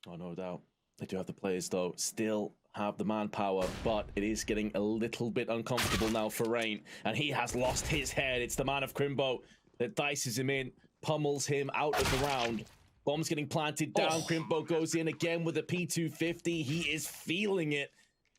Oh, no doubt. They do have the players, though. Still have the manpower, but it is getting a little bit uncomfortable now for Rain, and he has lost his head. It's the man of Crimbo that dices him in, pummels him out of the round. Bomb's getting planted down. Crimbo goes in again with a P250. He is feeling it.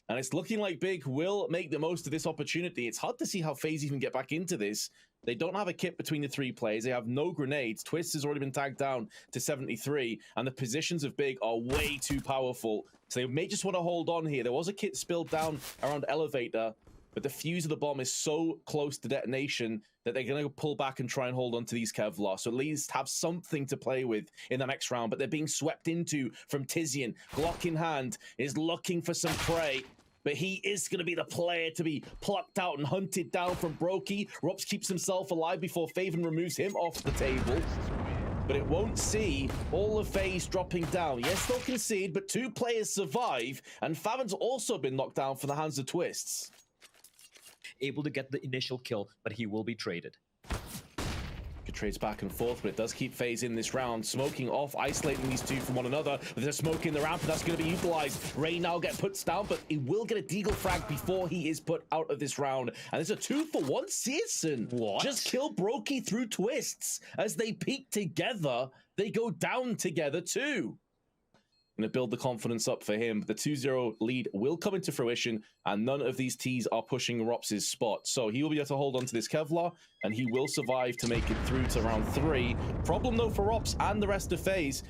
And it's looking like Big will make the most of this opportunity. It's hard to see how Faze even get back into this. They don't have a kit between the three players. They have no grenades. Twist has already been tagged down to 73. And the positions of Big are way too powerful. So they may just want to hold on here. There was a kit spilled down around Elevator, but the fuse of the bomb is so close to detonation that they're going to pull back and try and hold on to these Kevlar. So at least have something to play with in the next round. But they're being swept into from Tizian. Glock in hand is looking for some prey. But he is going to be the player to be plucked out and hunted down from Brokey. Rops keeps himself alive before Faven removes him off the table. But it won't see all of Faze dropping down. Yes, they'll concede, but two players survive. And Faven's also been knocked down from the hands of Twists. Able to get the initial kill, but he will be traded. Good trades back and forth, but it does keep Faze in this round. Smoking off, isolating these two from one another. There's a smoke in the ramp, and that's going to be utilized. Ray now get put down, but he will get a deagle frag before he is put out of this round. And there's a 2-for-1 Searson. What? Just kill Brokey through Twists. As they peak together, they go down together too. Going to build the confidence up for him. The 2-0 lead will come into fruition, and none of these T's are pushing Rops' spot. So he will be able to hold on to this Kevlar, and he will survive to make it through to round 3. Problem, though, for Rops and the rest of Faze,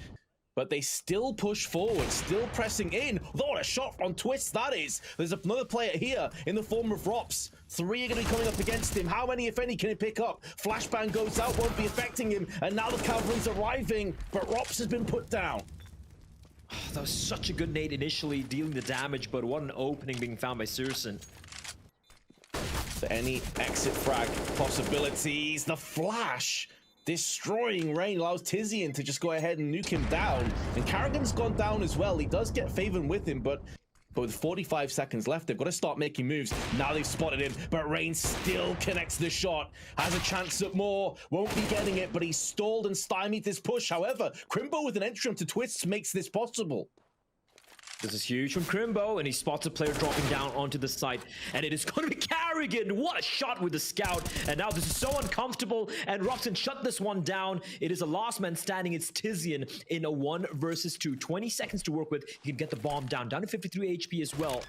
but they still push forward, still pressing in. Oh, what a shot on Twist that is. There's another player here in the form of Rops. 3 are going to be coming up against him. How many, if any, can he pick up? Flashbang goes out, won't be affecting him, and now the cavalry's arriving, but Rops has been put down. That was such a good nade initially, dealing the damage, but what an opening being found by Searson. So any exit frag possibilities. The flash destroying Rain allows Tizian to just go ahead and nuke him down. And Carrigan's gone down as well. He does get Faven with him, but with 45 seconds left, they've got to start making moves. Now they've spotted him, but Rain still connects the shot. Has a chance at more. Won't be getting it, but he's stalled and stymied this push. However, Crimbo with an entry to Twists makes this possible. This is huge from Crimbo, and he spots a player dropping down onto the site, and it is going to be Carrigan. What a shot with the scout, and now this is so uncomfortable, and Robson shut this one down. It is a last man standing. It's Tizian in a 1 versus 2. 20 seconds to work with. He can get the bomb down to 53 HP as well,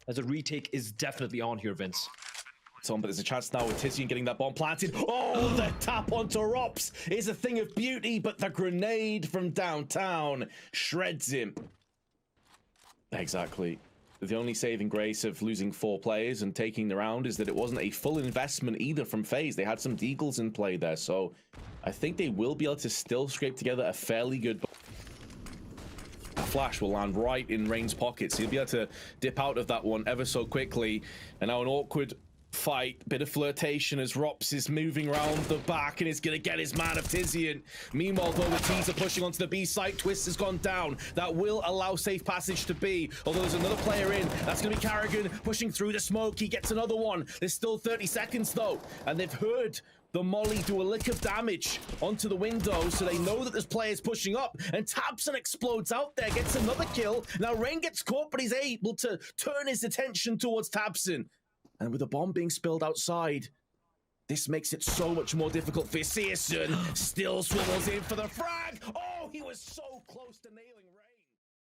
as a retake is definitely on here, Vince. It's on, but there's a chance now with Tizian getting that bomb planted. Oh, the tap onto Rops is a thing of beauty, but the grenade from downtown shreds him. Exactly. The only saving grace of losing 4 players and taking the round is that it wasn't a full investment either from Faze. They had some deagles in play there, so I think they will be able to still scrape together a fairly good... A flash will land right in Rain's pockets. He'll be able to dip out of that one ever so quickly. And now an awkward fight, bit of flirtation as Rops is moving around the back and is going to get his man of Tizian. Meanwhile, though, the T's are pushing onto the B site. Twist has gone down. That will allow safe passage to B, although there's another player in. That's going to be Carrigan pushing through the smoke. He gets another one. There's still 30 seconds, though, and they've heard the molly do a lick of damage onto the window, so they know that there's players pushing up, and Tabson explodes out there, gets another kill. Now Rain gets caught, but he's able to turn his attention towards Tabson. And with the bomb being spilled outside, this makes it so much more difficult for Searson. Still swivels in for the frag. Oh, he was so close to nailing Rain.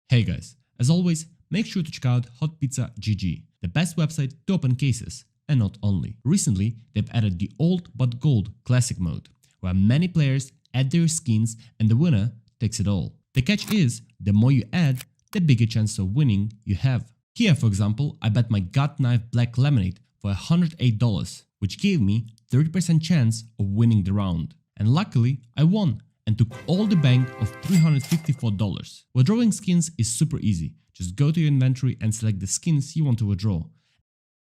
Hey guys, as always, make sure to check out hotpizza.gg, the best website to open cases, and not only. Recently, they've added the old but gold classic mode, where many players add their skins and the winner takes it all. The catch is, the more you add, the bigger chance of winning you have. Here, for example, I bet my gut knife black lemonade for $108, which gave me 30% chance of winning the round. And luckily, I won and took all the bank of $354. Withdrawing skins is super easy. Just go to your inventory and select the skins you want to withdraw.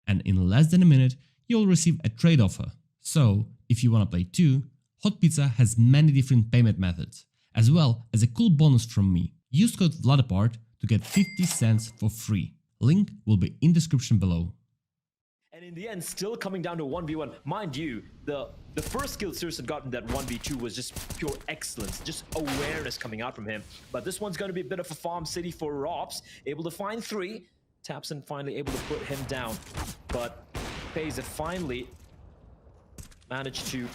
And in less than a minute, you'll receive a trade offer. So, if you wanna play too, Hot Pizza has many different payment methods, as well as a cool bonus from me. Use code VLADAPART to get 50 cents for free. Link will be in description below. And in the end, still coming down to 1v1. Mind you, the first kill Circe had gotten that 1v2 was just pure excellence, just awareness coming out from him. But this one's going to be a bit of a farm city for Rops, able to find 3. Tapson finally able to put him down. But Faze had finally managed to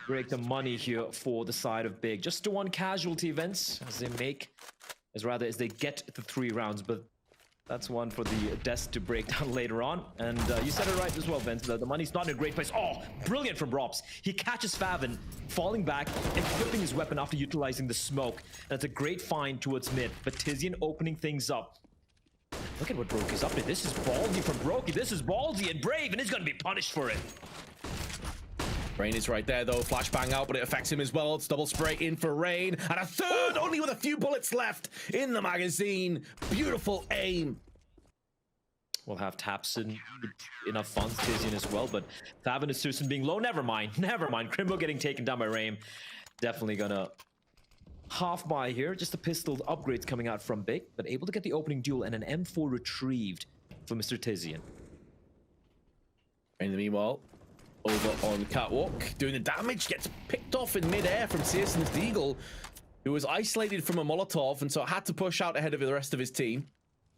break the money here for the side of Big. Just to 1 casualty events as they get the 3 rounds. But that's one for the desk to break down later on. And you said it right as well, Vince. The money's not in a great place. Oh, brilliant from Rops. He catches Favin, falling back, and flipping his weapon after utilizing the smoke. That's a great find towards mid. But Tizian opening things up. Look at what Broke is up to. This is ballsy from Brokey. This is ballsy and brave, and he's going to be punished for it. Rain is right there, though. Flashbang out, but it affects him as well. It's double spray in for Rain. And a third, only with a few bullets left in the magazine. Beautiful aim. We'll have Tapson, enough funds, Tizian as well, but Favin and Susan being low. Never mind. Never mind. Crimbo getting taken down by Rain. Definitely gonna half buy here. Just the pistol upgrades coming out from Big, but able to get the opening duel and an M4 retrieved for Mr. Tizian. In the meanwhile, over on Catwalk, doing the damage, gets picked off in midair from Searson's Deagle, who was isolated from a Molotov and so had to push out ahead of the rest of his team,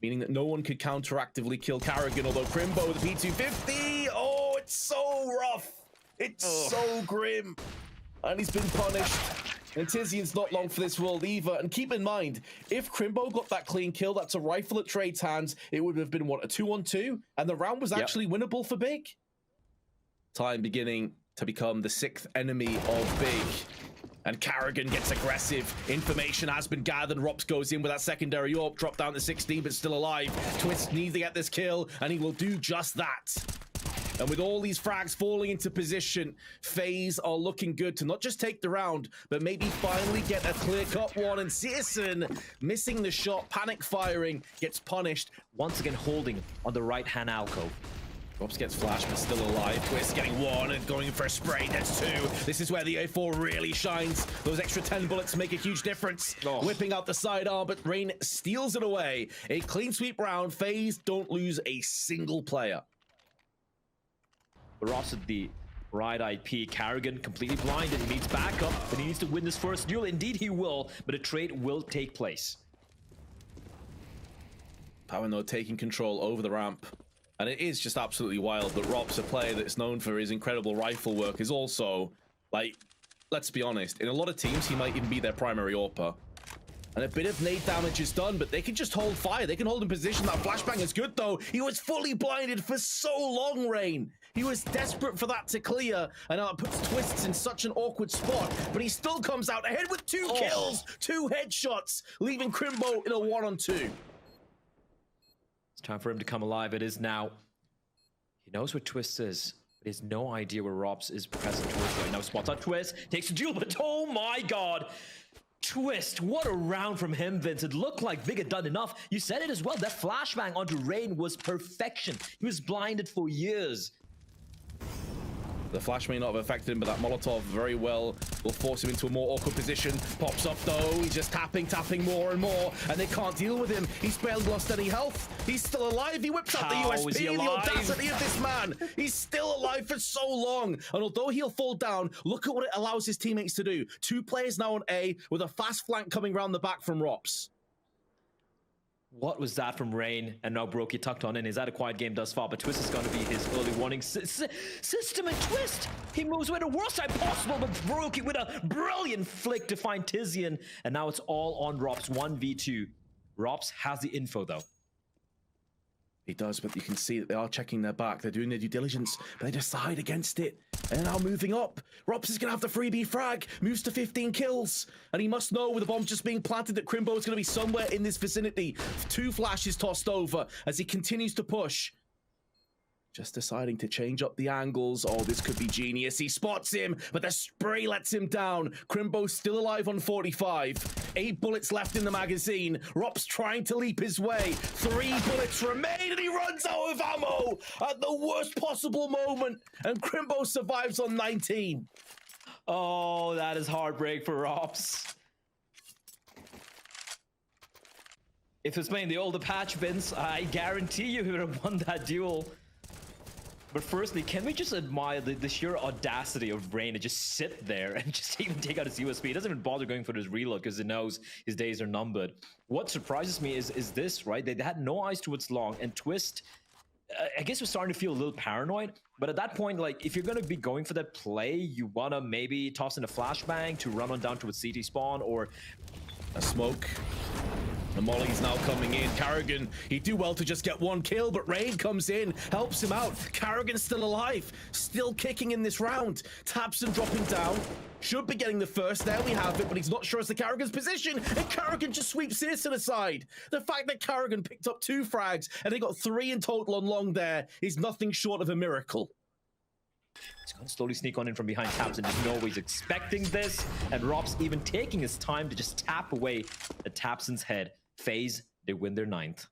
meaning that no one could counteractively kill Carrigan, although Crimbo with the P250, oh, it's so rough. It's so grim. And he's been punished. And Tizian's not long for this world either. And keep in mind, if Crimbo got that clean kill, that's a rifle at Trade's hands, it would have been, what, a 2-on-2? And the round was actually winnable for Big. Time beginning to become the 6th enemy of Big. And Carrigan gets aggressive. Information has been gathered. Rops goes in with that secondary AWP, dropped down to 16, but still alive. Twist needs to get this kill, and he will do just that. And with all these frags falling into position, Faze are looking good to not just take the round, but maybe finally get a clear-cut one. And Searson, missing the shot, panic firing, gets punished. Once again holding on the right-hand alcove. Rops gets flashed, but still alive. Twist getting 1 and going for a spray. That's 2. This is where the A4 really shines. Those extra 10 bullets make a huge difference. Whipping out the sidearm, but Rain steals it away. A clean sweep round. Faze don't lose a single player. The Rops at the right IP. Carrigan completely blinded. He needs backup, but he needs to win this first duel. Indeed he will, but a trade will take place. Power taking control over the ramp. And it is just absolutely wild that Rops, a player that's known for his incredible rifle work, is also, like, let's be honest, in a lot of teams, he might even be their primary AWPer. And a bit of nade damage is done, but they can just hold fire. They can hold in position. That flashbang is good, though. He was fully blinded for so long, Rain. He was desperate for that to clear, and now it puts Twists in such an awkward spot, but he still comes out ahead with 2 kills, 2 headshots, leaving Crimbo in a 1-on-2. It's time for him to come alive. It is now. He knows where Twist is, but he has no idea where Rops is present towards right now. Spots out Twist, takes a duel, but oh my god! Twist, what a round from him, Vince. It looked like Big had done enough. You said it as well. That flashbang onto Rain was perfection. He was blinded for years. The flash may not have affected him, but that Molotov very well will force him into a more awkward position. Pops up though, he's just tapping more and more, and they can't deal with him. He's barely lost any health. He's still alive. He whips out the USP, the audacity of this man. He's still alive for so long. And although he'll fall down, look at what it allows his teammates to do. 2 players now on A with a fast flank coming around the back from Rops. What was that from Rain? And now Brokey tucked on in. He's had a quiet game thus far, but Twist is going to be his early warning system. And Twist, he moves away the worst side possible, but Brokey with a brilliant flick to find Tizian. And now it's all on Rops, 1v2. Rops has the info, though. He does, but you can see that they are checking their back. They're doing their due diligence, but they decide against it. And now moving up. Rops is going to have the freebie frag. Moves to 15 kills. And he must know with the bomb just being planted that Crimbo is going to be somewhere in this vicinity. 2 flashes tossed over as he continues to push. Just deciding to change up the angles. Oh, this could be genius. He spots him, but the spray lets him down. Crimbo's still alive on 45. 8 bullets left in the magazine. Rops trying to leap his way. 3 bullets remain, and he runs out of ammo at the worst possible moment. And Crimbo survives on 19. Oh, that is heartbreak for Rops. If he was playing the older patch, Vince, I guarantee you he would have won that duel. But firstly, can we just admire the sheer audacity of Rain to just sit there and just even take out his USB? He doesn't even bother going for his reload because he knows his days are numbered. What surprises me is this, right? They had no eyes towards long, and Twist, I guess, was starting to feel a little paranoid. But at that point, like, if you're going to be going for that play, you want to maybe toss in a flashbang to run on down to a CT spawn or a smoke. The Molly's now coming in. Karrigan, he'd do well to just get one kill, but Rain comes in, helps him out. Karrigan's still alive, still kicking in this round. tabseN dropping down. Should be getting the first. There we have it, but he's not sure as to Karrigan's position, and Karrigan just sweeps cyrson aside. The fact that Karrigan picked up 2 frags and they got 3 in total on long there is nothing short of a miracle. He's going to slowly sneak on in from behind tabseN. Just know he's expecting this, and Rob's even taking his time to just tap away at tabseN's head. Faze, they win their 9th.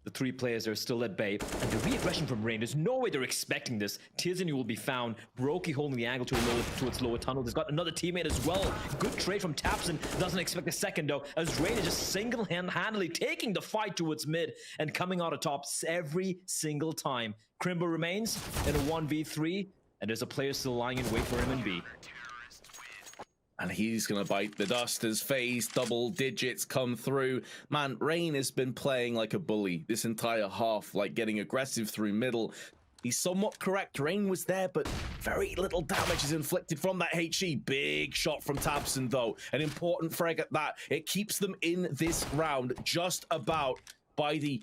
The 3 players are still at bay, and the re-aggression from Rain, there's no way they're expecting this. txgo will be found. brokey holding the angle towards lower tunnel. There's got another teammate as well. Good trade from tabseN. Doesn't expect a second though, as Rain is just single-handedly taking the fight towards mid and coming out of top every single time. krimbo remains in a 1v3, and there's a player still lying in wait for him in B. And he's going to bite the dust as Faze double digits come through. Man, Rain has been playing like a bully this entire half, like getting aggressive through middle. He's somewhat correct. Rain was there, but very little damage is inflicted from that HE. Big shot from tabseN, though. An important frag at that. It keeps them in this round just about by the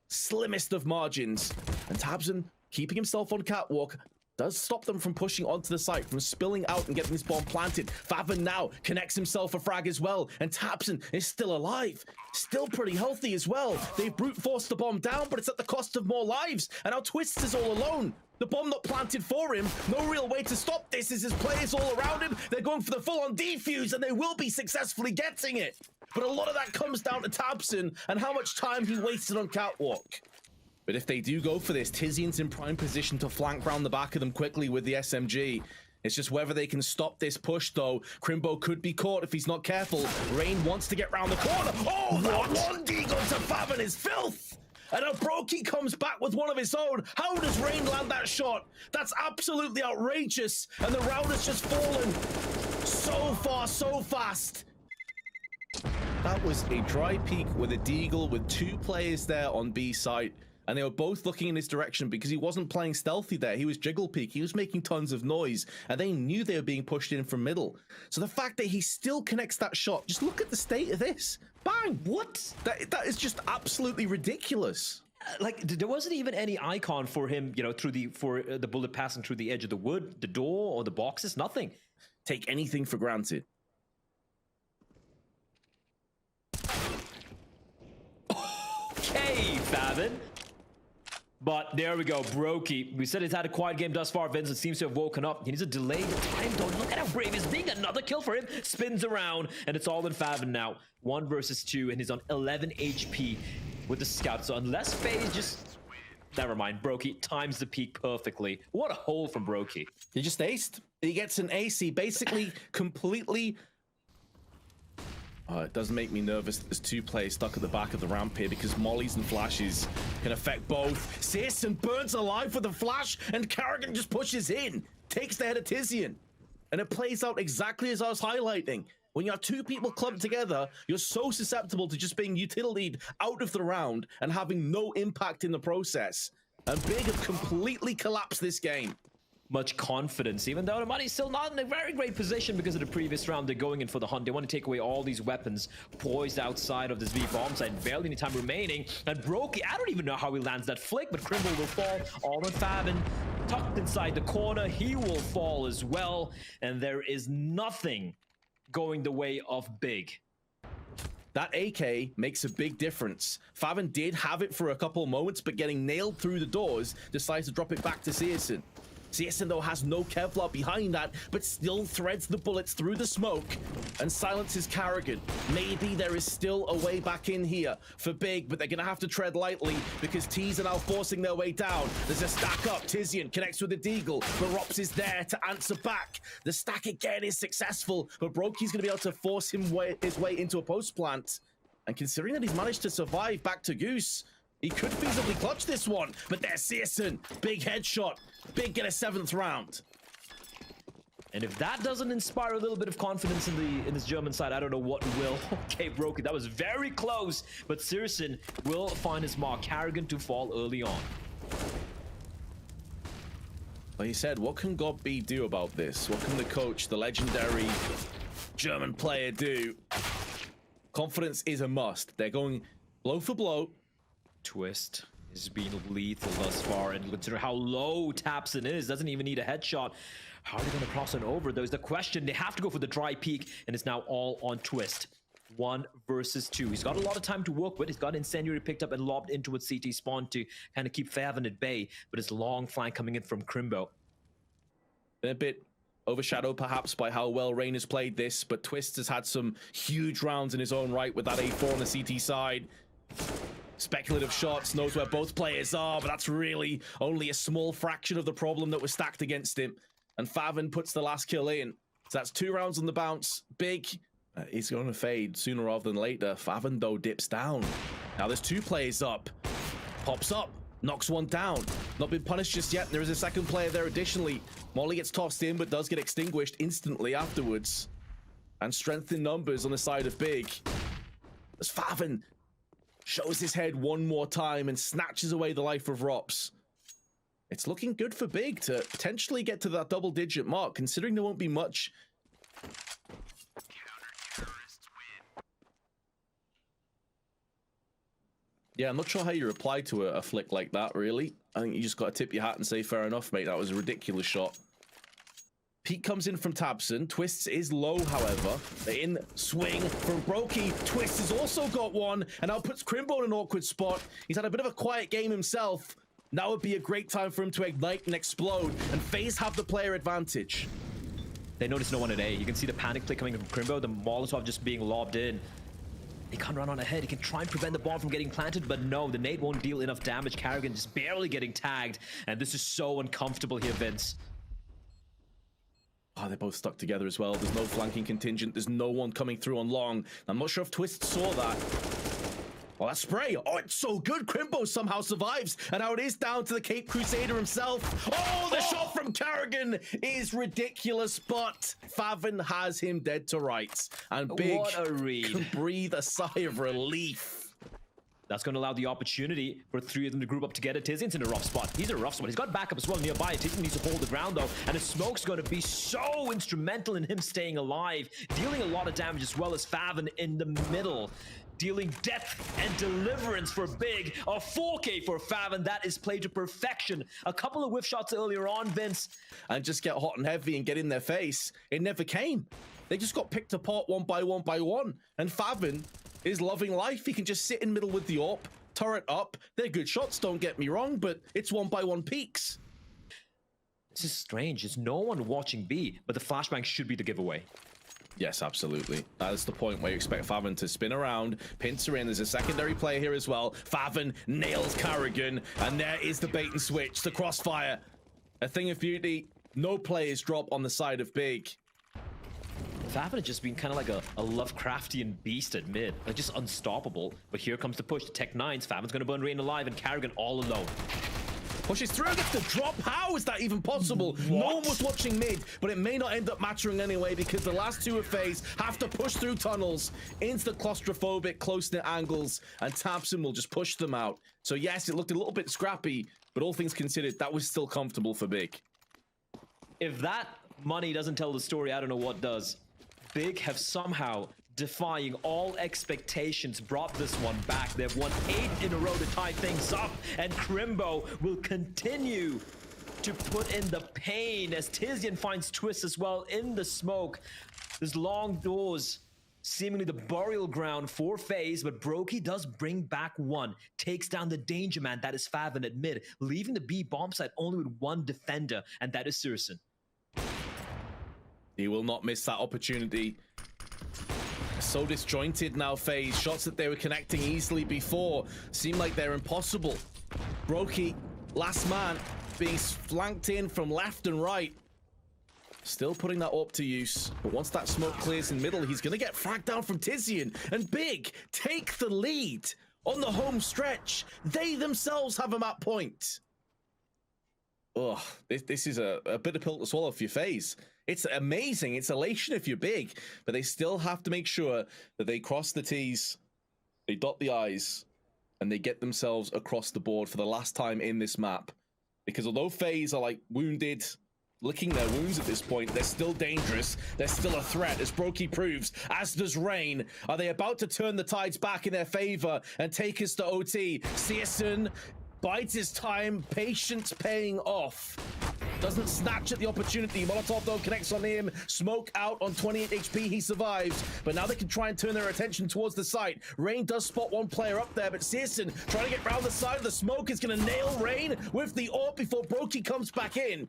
slimmest of margins. And tabseN, keeping himself on catwalk, does stop them from pushing onto the site, from spilling out and getting this bomb planted. faveN now connects himself a frag as well, and tabseN is still alive, still pretty healthy as well. They brute forced the bomb down, but it's at the cost of more lives, and now Twist is all alone. The bomb not planted for him, no real way to stop this as his players all around him. They're going for the full-on defuse, and they will be successfully getting it. But a lot of that comes down to tabseN and how much time he wasted on catwalk. But if they do go for this, txgo's in prime position to flank round the back of them quickly with the SMG. It's just whether they can stop this push, though. krimbo could be caught if he's not careful. Rain wants to get round the corner. Oh, that one deagle to faveN is filth! And now brokey comes back with one of his own. How does Rain land that shot? That's absolutely outrageous. And the round has just fallen so far, so fast. That was a dry peek with a deagle with 2 players there on B site. And they were both looking in his direction because he wasn't playing stealthy there. He was jiggle peek. He was making tons of noise. And they knew they were being pushed in from middle. So the fact that he still connects that shot, just look at the state of this. Bang! What? That is just absolutely ridiculous. Like, there wasn't even any icon for him, you know, for the bullet passing through the edge of the wood, the door, or the boxes. Nothing. Take anything for granted. Okay, faveN. But there we go, brokey. We said he's had a quiet game thus far. Vincent seems to have woken up. He needs to delay the time, though. Look at how brave he's being. Another kill for him. Spins around, and it's all in faveN now. 1 versus 2, and he's on 11 HP with the scout. So unless Faze just... Never mind, brokey times the peak perfectly. What a hole from brokey. He just aced. He gets an ace. He basically completely... it does make me nervous that there's 2 players stuck at the back of the ramp here because mollies and flashes can affect both. cyrson burns alive with a flash, and Karrigan just pushes in, takes the head of txgo. And it plays out exactly as I was highlighting. When you have 2 people clumped together, you're so susceptible to just being utilitied out of the round and having no impact in the process. And Big have completely collapsed this game. Much confidence, even though the money's still not in a very great position because of the previous round. They're going in for the hunt. They want to take away all these weapons poised outside of this V bomb site. Barely any time remaining. And brokey, I don't even know how he lands that flick, but krimbo will fall. All on faveN, tucked inside the corner. He will fall as well. And there is nothing going the way of Big. That AK makes a big difference. faveN did have it for a couple of moments, but getting nailed through the doors, decides to drop it back to cyrson. cyrson, though, has no Kevlar behind that, but still threads the bullets through the smoke and silences Karrigan. Maybe there is still a way back in here for Big, but they're going to have to tread lightly because T's are now forcing their way down. There's a stack up. txgo connects with the deagle, but Rops is there to answer back. The stack again is successful, but brokey's going to be able to force his way into a post plant. And considering that he's managed to survive back to Goose, He could feasibly clutch this one, but there's Searson. Big headshot. Big get a 7th round. And if that doesn't inspire a little bit of confidence in this German side, I don't know what will. Okay, Broken, that was very close, but Searson will find his mark. Carrigan to fall early on. Like you said, what can God B do about this? What can the coach, the legendary German player, do? Confidence is a must. They're going blow for blow. Twist has been lethal thus far, and consider how low Tapson is. Doesn't even need a headshot. How are they going to cross on over? There's the question. They have to go for the dry peak, and it's now all on Twist. 1 versus 2. He's got a lot of time to work with. He's got Incendiary picked up and lobbed into its CT spawn to kind of keep Faven at bay, but his long flank coming in from Crimbo. A bit overshadowed perhaps by how well Rain has played this, but Twist has had some huge rounds in his own right with that A4 on the CT side. Speculative shots, knows where both players are, but that's really only a small fraction of the problem that was stacked against him. And Faven puts the last kill in. So that's 2 rounds on the bounce. Big. He's going to fade sooner rather than later. Faven, though, dips down. Now there's 2 players up. Pops up. Knocks one down. Not been punished just yet. There is a second player there additionally. Molly gets tossed in, but does get extinguished instantly afterwards. And strength in numbers on the side of Big. As Faven shows his head one more time and snatches away the life of Rops. It's looking good for Big to potentially get to that double-digit mark, considering there won't be much. Yeah, I'm not sure how you reply to a flick like that, really. I think you just got to tip your hat and say, fair enough, mate. That was a ridiculous shot. Peak comes in from Tabson. Twists is low, however. The in swing from Brokey. Twist has also got one, and now puts Crimbo in an awkward spot. He's had a bit of a quiet game himself. Now would be a great time for him to ignite and explode, and Faze have the player advantage. They notice no one at A. You can see the panic play coming from Crimbo, the Molotov just being lobbed in. He can't run on ahead. He can try and prevent the bomb from getting planted, but no, the nade won't deal enough damage. Carrigan just barely getting tagged, and this is so uncomfortable here, Vince. Oh, they're both stuck together as well. There's no flanking contingent. There's no one coming through on long. I'm not sure if Twist saw that. Oh, that spray. Oh, it's so good. Crimbo somehow survives. And now it is down to the Cape Crusader himself. Oh, the shot from Carrigan is ridiculous, but Faven has him dead to rights. And Big what a read. Can breathe a sigh of relief. That's going to allow the opportunity for 3 of them to group up together. Tizian's in a rough spot. He's in a rough spot. He's got backup as well nearby. Tizian needs to hold the ground, though. And the smoke's going to be so instrumental in him staying alive, dealing a lot of damage as well as Faven in the middle. Dealing death and deliverance for Big. A 4K for Faven. That is played to perfection. A couple of whiff shots earlier on, Vince. And just get hot and heavy and get in their face. It never came. They just got picked apart one by one. And Faven is loving life. He can just sit in middle with the AWP, turret up. They're good shots, don't get me wrong, but it's 1-by-1 peaks. This is strange. There's no one watching B, but the flashbang should be the giveaway. Yes, absolutely. That is the point where you expect Faven to spin around, pincer in. There's a secondary player here as well. Faven nails Carrigan, and there is the bait and switch, the crossfire. A thing of beauty. No players drop on the side of Big. Faven has just been kind of like a Lovecraftian beast at mid, like just unstoppable. But here comes the push. The Tech 9s. Faven's going to burn Rain alive, and Carrigan all alone. Pushes through, gets the drop. How is that even possible? What? No one was watching mid, but it may not end up mattering anyway because the last 2 of Faze have to push through tunnels into the claustrophobic close-knit angles, and Tabson will just push them out. So yes, it looked a little bit scrappy, but all things considered, that was still comfortable for Big. If that money doesn't tell the story, I don't know what does. Big have somehow, defying all expectations, brought this one back. They've won 8 in a row to tie things up, and Crimbo will continue to put in the pain as Tizian finds Twist as well in the smoke. There's long doors, seemingly the burial ground for Faze, but Brokey does bring back one, takes down the danger man, that is Faven at mid, leaving the B bomb site only with 1 defender, and that is Searson. He will not miss that opportunity. So disjointed now, Faze. Shots that they were connecting easily before seem like they're impossible. Brokey, last man, being flanked in from left and right. Still putting that up to use. But once that smoke clears in middle, he's going to get fragged down from Tizian. And Big take the lead on the home stretch. They themselves have a map point. Ugh, this is a bitter pill to swallow for your Faze. It's amazing. It's elation if you're big, but they still have to make sure that they cross the T's, they dot the I's, and they get themselves across the board for the last time in this map. Because although Faze are like wounded, licking their wounds at this point, they're still dangerous. They're still a threat, as Brokey proves, as does Rain. Are they about to turn the tides back in their favor and take us to OT? Searson bides his time, patience paying off. Doesn't snatch at the opportunity. Molotov though connects on him. Smoke out on 28 HP. He survives. But now they can try and turn their attention towards the site. Rain does spot one player up there, but Searson trying to get round the side of the smoke is going to nail Rain with the AWP before Brokey comes back in.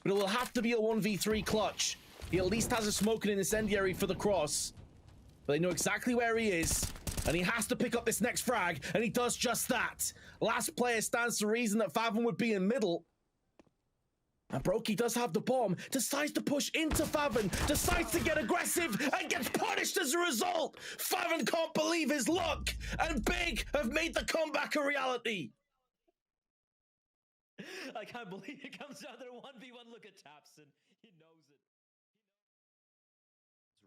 But it will have to be a 1v3 clutch. He at least has a smoke and an incendiary for the cross. But they know exactly where he is. And he has to pick up this next frag. And he does just that. Last player stands to reason that Fathom would be in middle. And Brokey does have the bomb, decides to push into Fathom, decides to get aggressive, and gets punished as a result. Fathom can't believe his luck, and Big have made the comeback a reality. I can't believe it comes down to a 1v1. Look at Tapson. He knows it.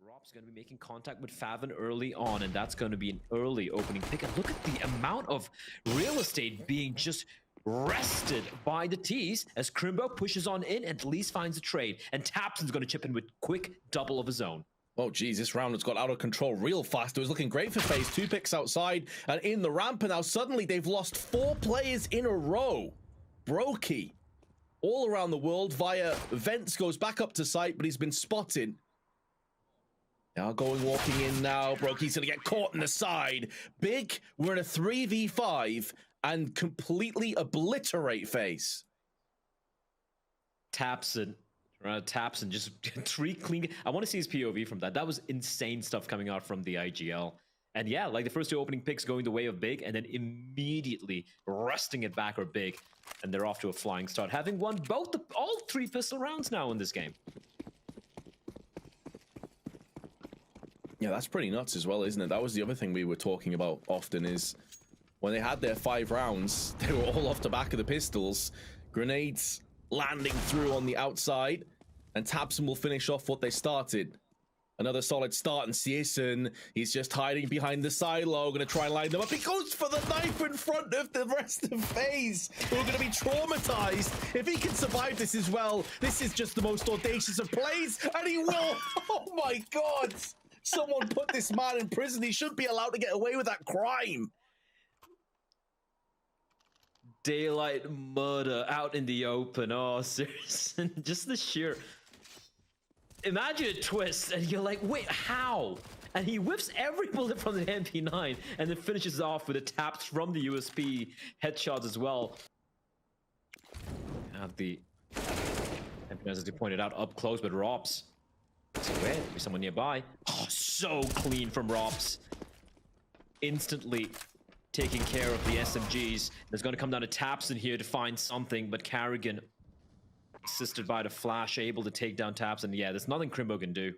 Rob's going to be making contact with Fathom early on, and that's going to be an early opening pick. And look at the amount of real estate being just rested by the T's as Crimbo pushes on in and at least finds a trade. And Tapson's going to chip in with quick double of his own. Oh, geez, this round has got out of control real fast. It was looking great for Faze. 2 picks outside and in the ramp, and now suddenly they've lost 4 players in a row. Brokey, all around the world via Vents, goes back up to site, but he's been spotted. Now walking in now. Brokey's gonna get caught in the side. Big, we're in a 3v5 and completely obliterate Faze. Tapson just 3 clean. I want to see his POV from that. That was insane stuff coming out from the IGL. And yeah, like the first 2 opening picks going the way of Big, and then immediately resting it back or Big, and they're off to a flying start, having won all 3 pistol rounds now in this game. Yeah, that's pretty nuts as well, isn't it? That was the other thing we were talking about often, is when they had their 5 rounds, they were all off the back of the pistols. Grenades landing through on the outside, and Tapson will finish off what they started. Another solid start, and Searson, he's just hiding behind the silo, gonna try and line them up. He goes for the knife in front of the rest of Faze, who are gonna be traumatized. If he can survive this as well, this is just the most audacious of plays, and he will. Oh my God. Someone put this man in prison. He shouldn't be allowed to get away with that crime. Daylight murder out in the open. Oh, seriously. Just the sheer... Imagine a twist, and you're like, wait, how? And he whips every bullet from the MP9, and then finishes off with the taps from the USP headshots as well. Have the MP9s, as you pointed out, up close, but Robs. Where? There's someone nearby. Oh, so clean from Robs. Instantly taking care of the SMGs. There's going to come down to Tapson here to find something, but Carrigan, assisted by the flash, able to take down Tapson. Yeah, there's nothing Crimbo can do.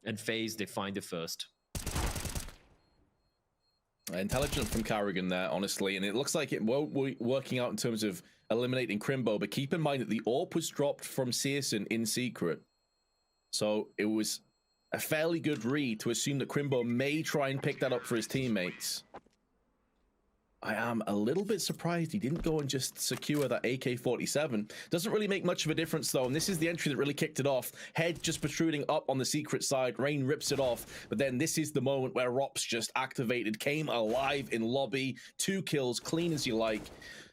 And Faze, they find it first. Intelligent from Carrigan there, honestly, and it looks like it won't be working out in terms of eliminating Crimbo, but keep in mind that the AWP was dropped from Searson in secret. So it was a fairly good read to assume that Crimbo may try and pick that up for his teammates. I am a little bit surprised he didn't go and just secure that AK-47. Doesn't really make much of a difference though, and this is the entry that really kicked it off. Head just protruding up on the secret side. Rain rips it off, but then this is the moment where Rops just activated, came alive in lobby. 2 kills, clean as you like.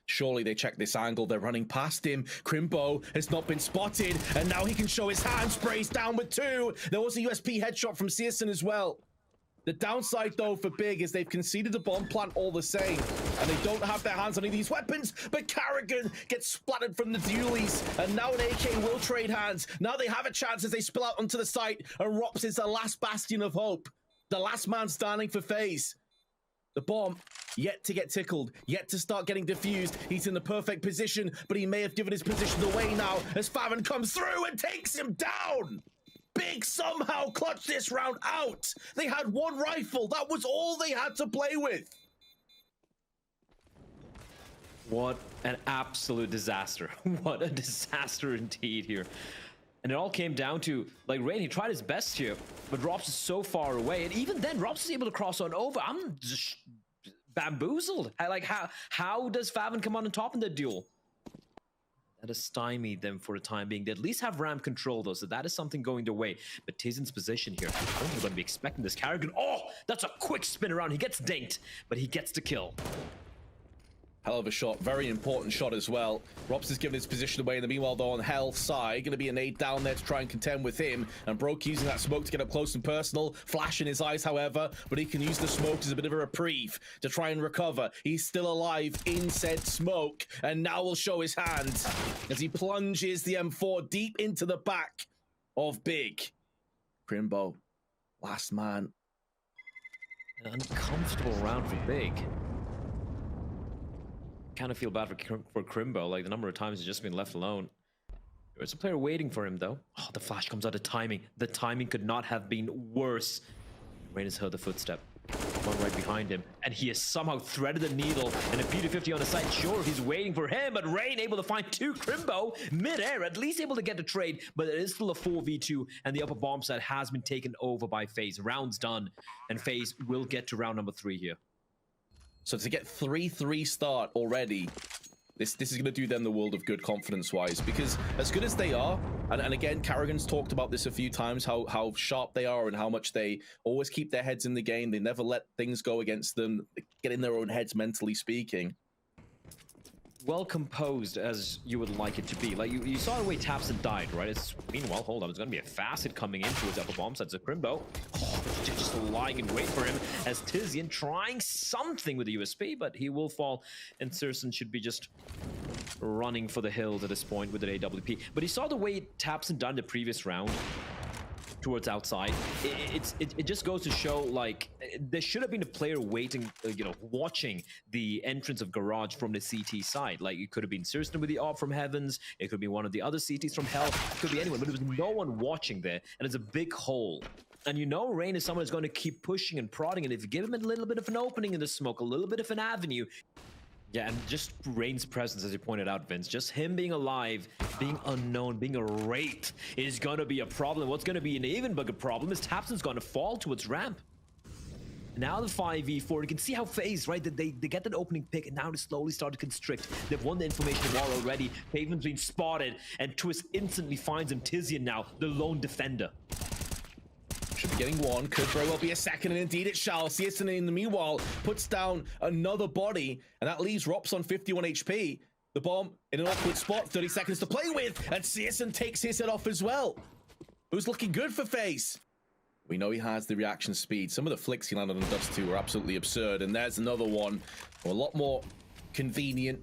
Surely they check this angle. They're running past him. Crimbo has not been spotted, and now he can show his hand. Sprays down with 2. There was a USP headshot from Searson as well. The downside, though, for Big is they've conceded a bomb plant all the same, and they don't have their hands on any of these weapons, but Carrigan gets splattered from the dualies, and now an AK will trade hands. Now they have a chance as they spill out onto the site, and Rops is the last bastion of hope. The last man standing for Faze. The bomb yet to get tickled, yet to start getting diffused. He's in the perfect position, but he may have given his position away now as Favon comes through and takes him down. Big somehow clutched this round out. They had one rifle. That was all they had to play with. What an absolute disaster. What a disaster indeed here. And it all came down to, like, Rain, he tried his best here, but Robs is so far away. And even then, Robs is able to cross on over. I'm just bamboozled. How does Faven come on top in the duel? That has stymied them for a time being. They at least have ramp control, though, so that is something going their way. But Tizen's position here, I don't think we're going to be expecting this. Carrigan, oh, that's a quick spin around. He gets dinked, but he gets the kill. Hell of a shot, very important shot as well. Robs is giving his position away, in the meanwhile though on Hell's side, gonna be a nade down there to try and contend with him, and Broke using that smoke to get up close and personal. Flash in his eyes, however, but he can use the smoke as a bit of a reprieve to try and recover. He's still alive in said smoke, and now will show his hand as he plunges the M4 deep into the back of Big. Crimbo, last man. An uncomfortable round for Big. Kind of feel bad for Crimbo, like the number of times he's just been left alone. There's a player waiting for him though. Oh, the flash comes out of timing. The timing could not have been worse. Rain has heard the footstep. One right behind him, and he has somehow threaded the needle, and a P250 on the side. Sure, he's waiting for him, but Rain able to find two Crimbo mid-air, at least able to get the trade, but it is still a 4v2, and the upper bomb side has been taken over by Faze. Round's done, and Faze will get to round number 3 here. So to get 3-3 start already, this is going to do them the world of good confidence-wise, because as good as they are, and again, Carrigan's talked about this a few times, how sharp they are and how much they always keep their heads in the game. They never let things go against them, get in their own heads, mentally speaking. Well composed as you would like it to be. Like you saw the way Tapson died, right? Meanwhile, hold on, it's gonna be a facet coming into his upper bomb side. So Crimbo, just lying in wait for him as Tizian trying something with the USP, but he will fall, and Circin should be just running for the hills at this point with an AWP. But he saw the way Tapson done the previous round towards outside. It just goes to show, like, there should have been a player waiting, watching the entrance of Garage from the CT side. Like, it could have been Circin with the AWP from Heavens, it could be one of the other CTs from Hell, it could be anyone, but there was no one watching there, and it's a big hole. And you know Rain is someone who's going to keep pushing and prodding, and if you give him a little bit of an opening in the smoke, a little bit of an avenue. Yeah, and just Rain's presence, as you pointed out, Vince, just him being alive, being unknown, being a wraith is going to be a problem. What's going to be an even bigger problem is Tapson's going to fall towards ramp. Now the 5v4, you can see how Faze, right, that they get that opening pick, and now they slowly start to constrict. They've won the information war already. Pavement's been spotted, and Twist instantly finds him. Tizian now, the lone defender. Should be getting one, could very well be a second, and indeed it shall. Searson in the meanwhile puts down another body, and that leaves Rops on 51 HP. The bomb in an awkward spot, 30 seconds to play with, and Searson takes his head off as well. It was looking good for Faze. We know he has the reaction speed. Some of the flicks he landed on Dust 2 were absolutely absurd, and there's another one. A lot more convenient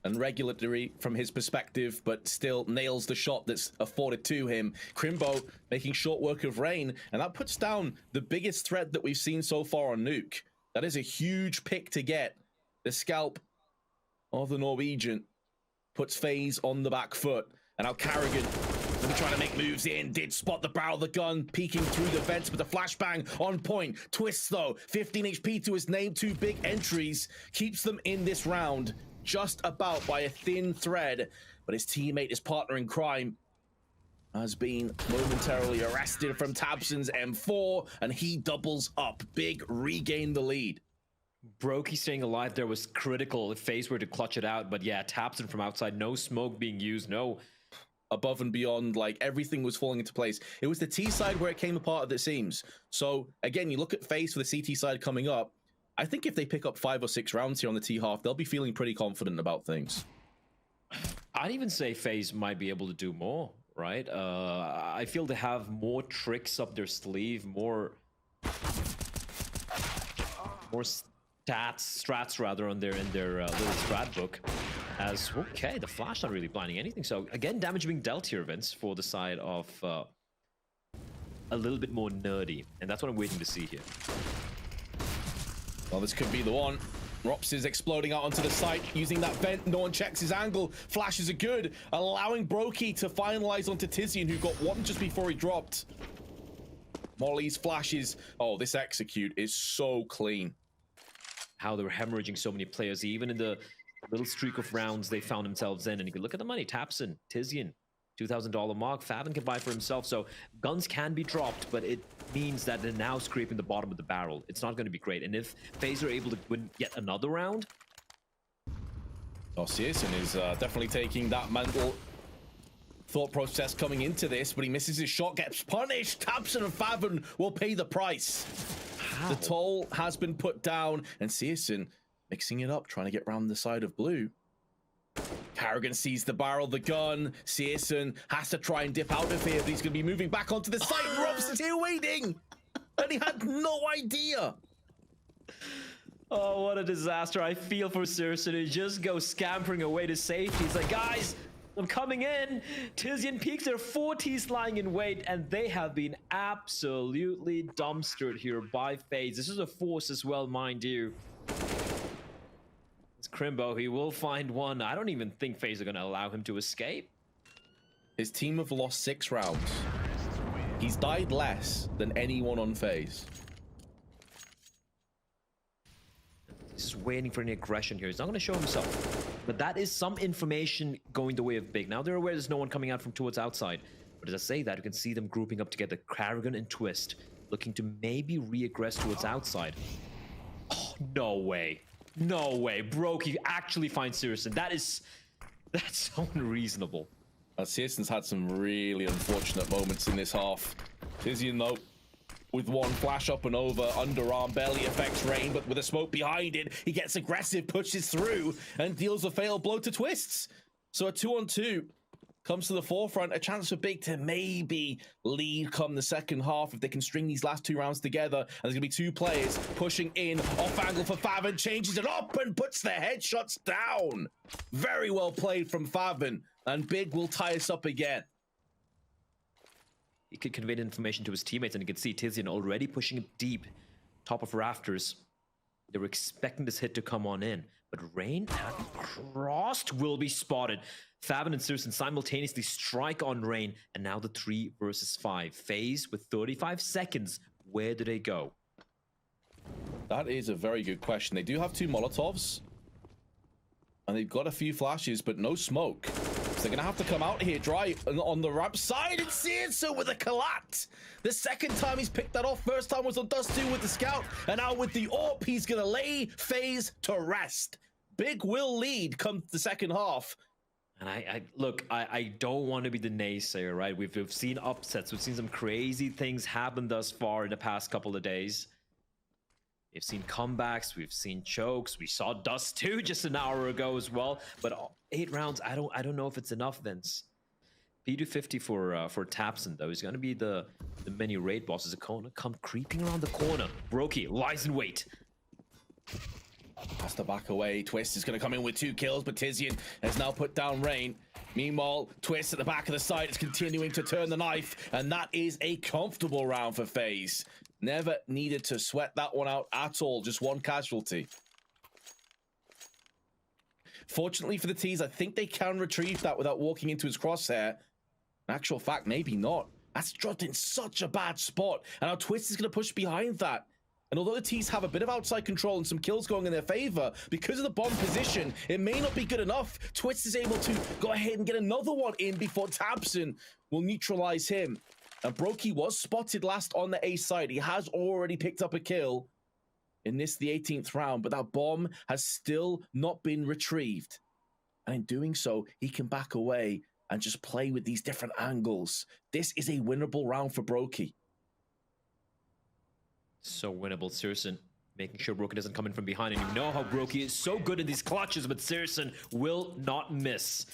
and regulatory from his perspective, but still nails the shot that's afforded to him. Crimbo making short work of Rain, and that puts down the biggest threat that we've seen so far on Nuke. That is a huge pick to get. The scalp of the Norwegian puts Faze on the back foot, and now Carrigan gonna be trying to make moves in, did spot the barrel of the gun, peeking through the vents, but the flashbang on point. Twist though, 15 HP to his name, 2 big entries, keeps them in this round just about by a thin thread, but his teammate, his partner in crime, has been momentarily arrested from Tabson's M4, and he doubles up. Big regain the lead. Brokey staying alive there was critical if Faze were to clutch it out, but yeah, Tabson from outside, no smoke being used, no above and beyond, like everything was falling into place. It was the T side where it came apart, it seems. So again, you look at Faze for the CT side coming up. I think if they pick up 5 or 6 rounds here on the T half, they'll be feeling pretty confident about things. I'd even say FaZe might be able to do more, right? I feel they have more tricks up their sleeve, more strats rather in their little strat book. As okay, the flash not really blinding anything. So again, damage being dealt here, Vince, for the side of a little bit more nerdy, and that's what I'm waiting to see here. Well, this could be the one. Rops is exploding out onto the site, using that vent. No one checks his angle. Flashes are good, allowing Brokey to finalize onto Tizian, who got one just before he dropped. Molly's flashes. Oh, this execute is so clean. How they were hemorrhaging so many players, even in the little streak of rounds they found themselves in. And you can look at the money. Tapson, Tizian, $2,000 mark. Favin can buy for himself. So guns can be dropped, but it means that they're now scraping the bottom of the barrel. It's not going to be great. And if Faze are able to win yet another round... Oh, Searson is definitely taking that mental thought process coming into this, but he misses his shot, gets punished. Tapson and Favin will pay the price. How? The toll has been put down, and Searson mixing it up, trying to get round the side of blue. Carrigan sees the barrel, the gun. Searson has to try and dip out of here, but he's going to be moving back onto the site. Rob's still waiting, and he had no idea. Oh, what a disaster. I feel for Searson. He just goes scampering away to safety. He's like, guys, I'm coming in. Tizian peaks, there are 4 Ts lying in wait, and they have been absolutely dumpstered here by Faze. This is a force as well, mind you. It's Crimbo. He will find one. I don't even think Faze are going to allow him to escape. His team have lost 6 rounds. He's died less than anyone on Faze. He's just waiting for any aggression here. He's not going to show himself. But that is some information going the way of Big. Now they're aware there's no one coming out from towards outside. But as I say that, you can see them grouping up together. Carrigan and Twist looking to maybe re-aggress towards outside. Oh, no way. No way. Brokey actually finds Searson. That's so unreasonable. Searson's had some really unfortunate moments in this half. Tizian, though, with one flash up and over, underarm barely affects Rain, but with a smoke behind it, he gets aggressive, pushes through, and deals a fatal blow to Twists. So a 2-on-2 comes to the forefront, a chance for Big to maybe lead come the second half if they can string these last 2 rounds together. And there's going to be 2 players pushing in, off angle for Favin, changes it up and puts the headshots down. Very well played from Favin, and Big will tie us up again. He could convey the information to his teammates, and you can see Tizian already pushing it deep, top of rafters. They were expecting this hit to come on in, but Rain, having crossed, will be spotted. Favin and Searson simultaneously strike on Rain, and now the 3 versus 5. Faze with 35 seconds. Where do they go? That is a very good question. They do have 2 Molotovs, and they've got a few flashes, but no smoke. So they're going to have to come out here dry on the ramp side, and see it so with a collat. The second time he's picked that off. First time was on Dust 2 with the scout, and now with the AWP, he's going to lay Faze to rest. Big will lead come the second half. And I don't want to be the naysayer, right? We've seen upsets. We've seen some crazy things happen thus far in the past couple of days. We've seen comebacks. We've seen chokes. We saw Dust 2 just an hour ago as well. But 8 rounds, I don't know if it's enough, Vince. P250 for Tapson, though. He's going to be the mini raid boss. As Akona come creeping around the corner. Brokey lies in wait. Has to back away. Twist is going to come in with 2 kills, but Tizian has now put down Rain. Meanwhile, Twist at the back of the side is continuing to turn the knife, and that is a comfortable round for Faze. Never needed to sweat that one out at all. Just 1 casualty. Fortunately for the T's, I think they can retrieve that without walking into his crosshair. In actual fact, maybe not. That's dropped in such a bad spot, and now Twist is going to push behind that. And although the T's have a bit of outside control and some kills going in their favor, because of the bomb position, it may not be good enough. Twist is able to go ahead and get another one in before Tapson will neutralize him. And Brokey was spotted last on the A side. He has already picked up a kill in the 18th round, but that bomb has still not been retrieved. And in doing so, he can back away and just play with these different angles. This is a winnable round for Brokey. So winnable. Searson making sure Brokey doesn't come in from behind, and you know how Brokey is so good in these clutches, but Searson will not miss.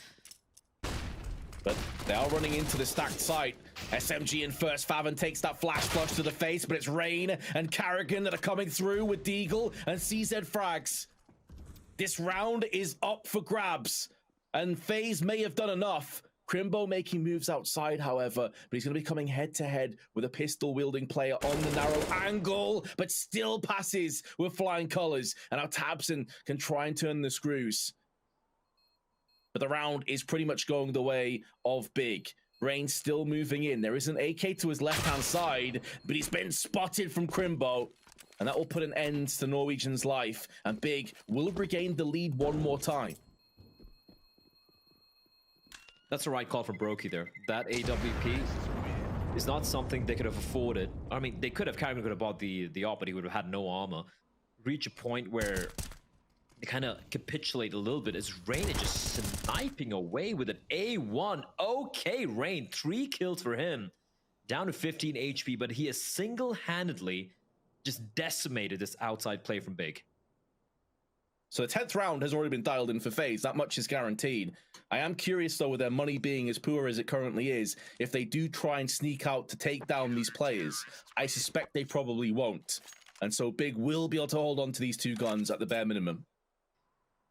But they are running into the stacked site. SMG in first. Favin takes that flash flush to the face, but it's Rain and Carrigan that are coming through with Deagle and CZ frags. This round is up for grabs, and FaZe may have done enough, Crimbo making moves outside, however, but he's going to be coming head-to-head with a pistol-wielding player on the narrow angle, but still passes with flying colors. And now Tabson can try and turn the screws. But the round is pretty much going the way of Big. Rain still moving in. There is an AK to his left-hand side, but he's been spotted from Crimbo. And that will put an end to Norwegian's life. And Big will regain the lead one more time. That's the right call for Brokey there. That AWP is not something they could have afforded. I mean, they could have, Carrigan could have bought the AWP, but he would have had no armor. Reach a point where they kind of capitulate a little bit as Rain is just sniping away with an A1. Okay, Rain, 3 kills for him. Down to 15 HP, but he has single-handedly just decimated this outside play from Big. So the 10th round has already been dialed in for FaZe. That much is guaranteed. I am curious, though, with their money being as poor as it currently is, if they do try and sneak out to take down these players. I suspect they probably won't. And so Big will be able to hold on to these 2 guns at the bare minimum.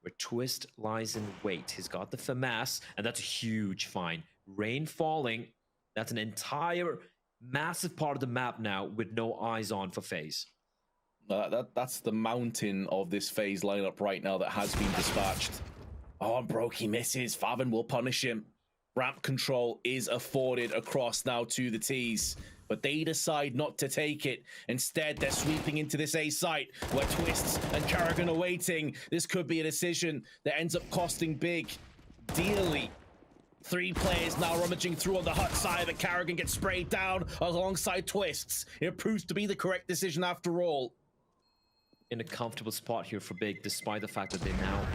Where Twist lies in wait. He's got the FAMAS, and that's a huge find. Rain falling. That's an entire massive part of the map now with no eyes on for FaZe. That's the mountain of this FaZe lineup right now that has been dispatched. Oh, and Brokey misses. Favin will punish him. Ramp control is afforded across now to the T's, but they decide not to take it. Instead, they're sweeping into this A site where Twists and Carrigan are waiting. This could be a decision that ends up costing Big dearly. 3 players now rummaging through on the hut side, but Carrigan gets sprayed down alongside Twists. It proves to be the correct decision after all. In a comfortable spot here for Big, despite the fact that they now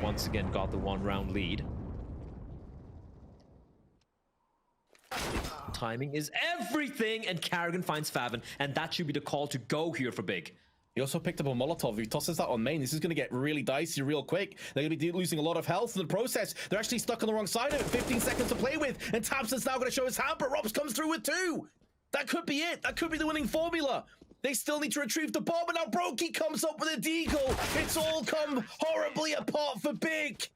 once again got the 1-round lead. Timing is everything, and Carrigan finds Favin, and that should be the call to go here for Big. He also picked up a Molotov. If he tosses that on main, this is going to get really dicey real quick. They're going to be losing a lot of health in the process. They're actually stuck on the wrong side of it. 15 seconds to play with, and Tabson's now going to show his hand, but Robs comes through with 2. That could be it. That could be the winning formula. They still need to retrieve the bomb, and now Brokey comes up with a deagle. It's all come horribly apart for Big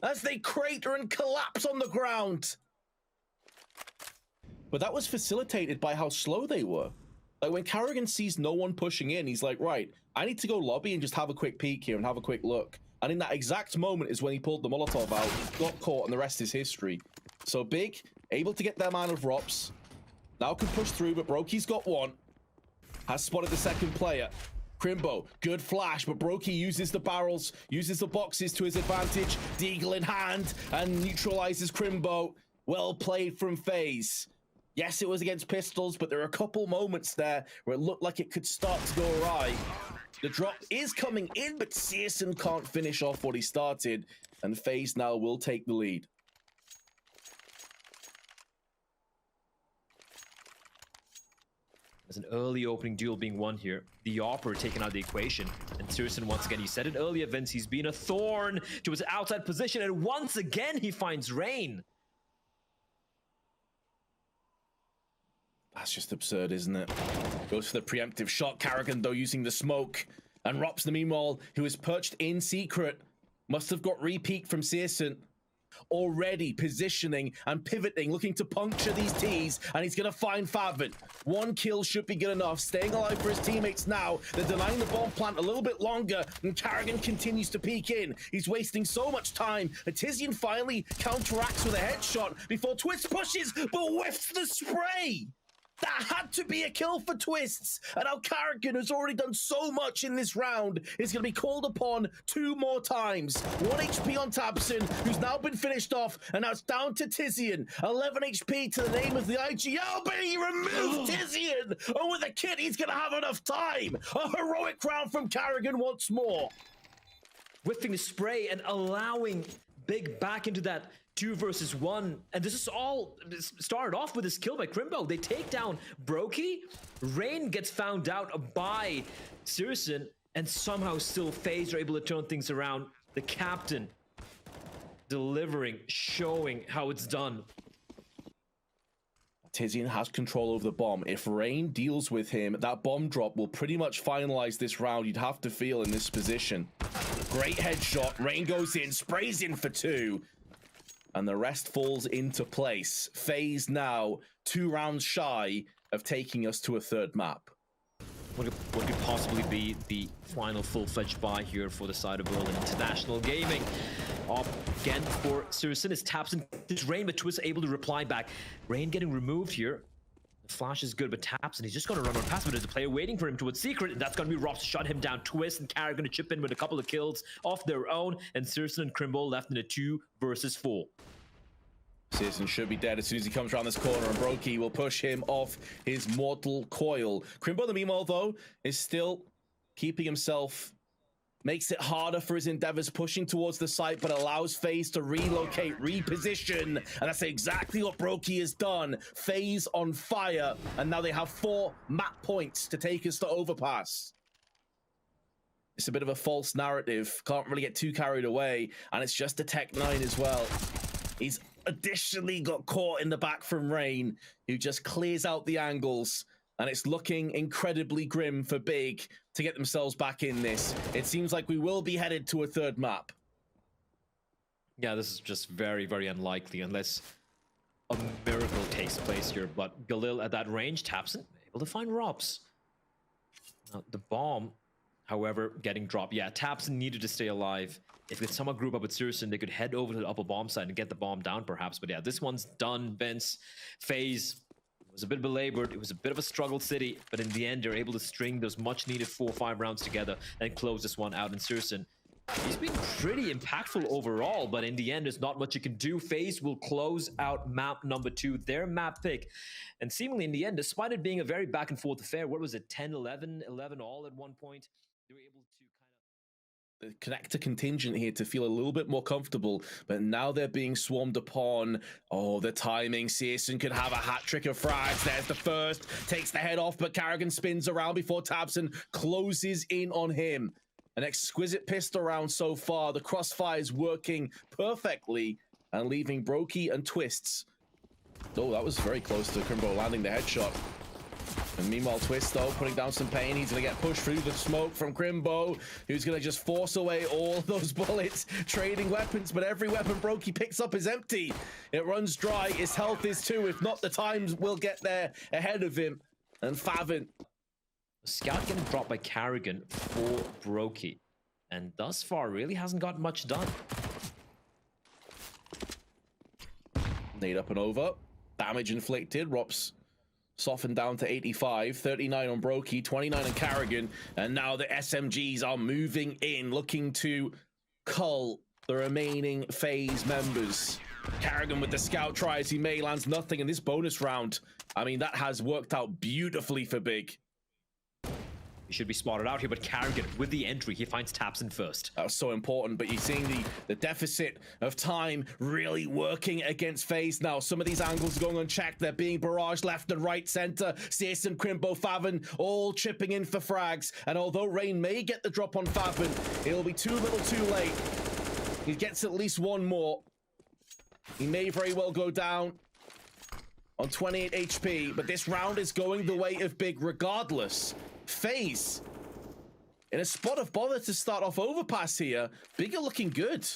as they crater and collapse on the ground. But that was facilitated by how slow they were. Like, when Carrigan sees no one pushing in, he's like, right, I need to go lobby and just have a quick peek here and have a quick look. And in that exact moment is when he pulled the Molotov out, got caught, and the rest is history. So Big, able to get their man of Rops. Now can push through, but Brokey's got 1. Has spotted the second player. Crimbo, good flash, but Brokey uses the barrels, uses the boxes to his advantage. Deagle in hand, and neutralizes Crimbo. Well played from FaZe. Yes, it was against pistols, but there are a couple moments there where it looked like it could start to go awry. The drop is coming in, but Searson can't finish off what he started, and FaZe now will take the lead. There's an early opening duel being won here. The Opera taken out of the equation. And Searson, once again, you said it earlier, Vince, he's been a thorn to his outside position, and once again, he finds Rain. That's just absurd, isn't it? Goes for the preemptive shot. Carrigan, though, using the smoke. And Rops, the meanwhile, who is perched in secret, must have got re-peeked from Searson. Already positioning and pivoting, looking to puncture these T's, and he's going to find Favin. 1 kill should be good enough. Staying alive for his teammates now. They're denying the bomb plant a little bit longer, and Carrigan continues to peek in. He's wasting so much time. Tizian finally counteracts with a headshot before Twist pushes, but whiffs the spray. That had to be a kill for Twists. And now Carrigan has already done so much in this round. Is going to be called upon 2 more times. 1 HP on Tabson, who's now been finished off. And now it's down to Tizian. 11 HP to the name of the IGL, but he removes Tizian. And with a kit, he's going to have enough time. A heroic round from Carrigan once more. Whiffing the spray and allowing Big back into that 2 versus 1, and this is all started off with this kill by Crimbo. They take down Brokey. Rain gets found out by Searson, and somehow still FaZe are able to turn things around. The captain delivering, showing how it's done. Tizian has control over the bomb. If Rain deals with him, that bomb drop will pretty much finalize this round, you'd have to feel, in this position. Great headshot. Rain goes in, sprays in for 2. and the rest falls into place. Faze now 2 rounds shy of taking us to a third map. What could possibly be the final full-fledged buy here for the side of Berlin International Gaming? Up again for Sirison is taps into Rain, but Twist able to reply back. Rain getting removed here. The flash is good, but taps, and he's just going to run on past, but there's a player waiting for him towards Secret, and that's going to be Rob to shut him down. Twist and Carrot going to chip in with a couple of kills off their own, and Sirison and Crimbo left in a 2 versus 4. Sirison should be dead as soon as he comes around this corner, and Brokey will push him off his mortal coil. Crimbo, the meanwhile, though, is still keeping himself, makes it harder for his endeavors, pushing towards the site, but allows Faze to relocate, reposition, and that's exactly what Brokey has done. Faze on fire, and now they have 4 map points to take us to overpass. It's a bit of a false narrative, can't really get too carried away, and it's just a Tech 9 as well. He's additionally got caught in the back from Rain, who just clears out the angles, and it's looking incredibly grim for Big to get themselves back in this. It seems like we will be headed to a third map. Yeah, this is just very, very unlikely unless a miracle takes place here, but Galil at that range taps in, able to find Robs. Now, the bomb, however, getting dropped. Yeah, Tapson needed to stay alive. If they could somehow group up with Sirison, they could head over to the upper bomb side and get the bomb down, perhaps. But yeah, this one's done, Vince. Faze was a bit belabored. It was a bit of a struggle city, but in the end, they're able to string those much-needed 4 or 5 rounds together and close this one out. And Sirison, he's been pretty impactful overall, but in the end, there's not much you can do. Faze will close out map number 2, their map pick. And seemingly in the end, despite it being a very back-and-forth affair, what was it, 10-11, 11 all at one point? They were able to connect a contingent here to feel a little bit more comfortable, but now they're being swarmed upon. Oh, the timing. Sirison could have a hat-trick of frags. There's the first, takes the head off, but Carrigan spins around before Tabson closes in on him. An exquisite pistol round so far. The crossfire is working perfectly and leaving Brokey and Twists. Oh, that was very close to Crimbo landing the headshot. And meanwhile, Twist, though, putting down some pain. He's going to get pushed through the smoke from Crimbo, who's going to just force away all those bullets, trading weapons. But every weapon Brokey picks up is empty. It runs dry. His health is too. If not, the times will get there ahead of him. And Favin. Scout getting dropped by Carrigan for Brokey. And thus far, really hasn't got much done. Nade up and over. Damage inflicted. Rops softened down to 85, 39 on Brokey, 29 on Carrigan, and now the SMGs are moving in, looking to cull the remaining Faze members. Carrigan with the scout try as he may lands nothing in this bonus round. I mean, that has worked out beautifully for Big. He should be spotted out here, but Carrigan, with the entry, he finds Tapson first. That was so important, but you're seeing the deficit of time really working against Faze now. Some of these angles are going unchecked. They're being barraged left and right, center. Sirison, Crimbo, Favin, all chipping in for frags. And although Rain may get the drop on Favin, it'll be too little too late. He gets at least one more. He may very well go down on 28 HP, but this round is going the way of Big regardless. Faze in a spot of bother to start off overpass here. Big are looking good.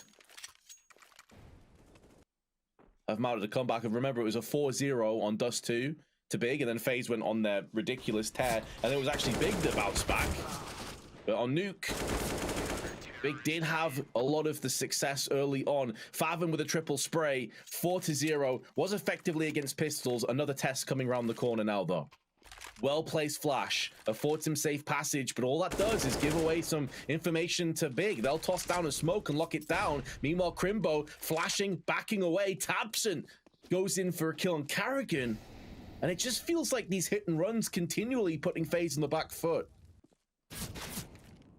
I've mounted a comeback, and remember it was a 4-0 on Dust 2 to Big, and then Faze went on their ridiculous tear, and it was actually Big that bounced back. But on Nuke, Big did have a lot of the success early on. Favin with a triple spray, 4-0, was effectively against pistols. Another test coming around the corner now, though. Well-placed flash, affords him safe passage, but all that does is give away some information to Big. They'll toss down a smoke and lock it down. Meanwhile, Crimbo flashing, backing away. Tabson goes in for a kill on Carrigan. And it just feels like these hit and runs continually putting Faze on the back foot.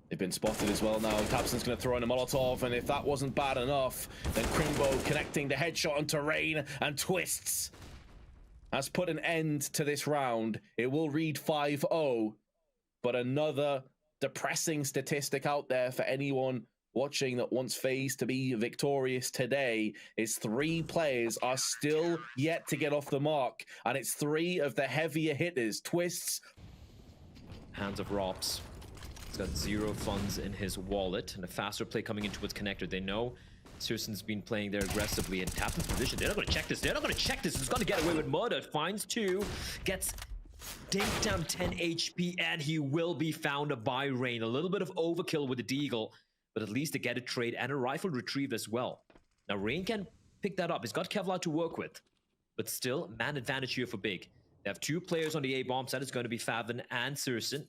They've been spotted as well now. Tabson's going to throw in a Molotov, and if that wasn't bad enough, then Crimbo connecting the headshot onto Rain and Twists has put an end to this round. It will read 5-0, but another depressing statistic out there for anyone watching that wants Faze to be victorious today is 3 players are still yet to get off the mark, and it's 3 of the heavier hitters. Twists. Hands of Rops. He's got 0 funds in his wallet, and a faster play coming in towards connector. They know Surson's been playing there aggressively and tapped in position. They're not going to check this. They're not going to check this. He's going to get away with murder. Finds 2. Gets dinked down 10 HP. And he will be found by Rain. A little bit of overkill with the Deagle. But at least they get a trade and a rifle retrieved as well. Now Rain can pick that up. He's got Kevlar to work with. But still, man advantage here for Big. They have 2 players on the A bomb side. It's going to be Favin and Surson.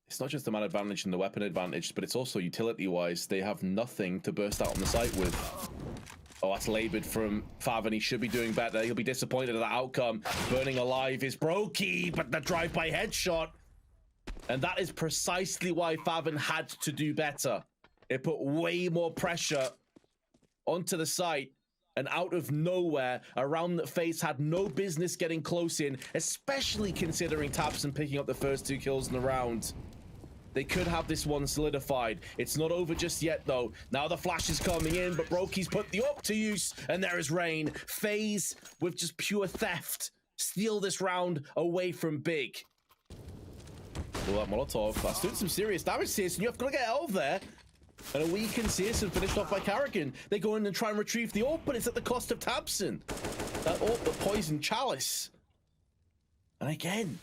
It's not just the man advantage and the weapon advantage, but it's also utility-wise. They have nothing to burst out on the site with. Oh, that's labored from Favin. He should be doing better. He'll be disappointed at the outcome. Burning alive is Brokey, but the drive-by headshot. And that is precisely why Favin had to do better. It put way more pressure onto the site. And out of nowhere, a round that Faze had no business getting close in, especially considering tabseN picking up the first 2 kills in the round. They could have this one solidified. It's not over just yet, though. Now the flash is coming in, but Brokey's put the up to use, and there is Rain. Faze, with just pure theft, steal this round away from Big. Well, that Molotov, that's doing some serious damage here, so you have got to get out of there. And a weakened Searson finished off by Karrigan. They go in and try and retrieve the AWP, but it's at the cost of tabseN. That AWP, the poison chalice. And again,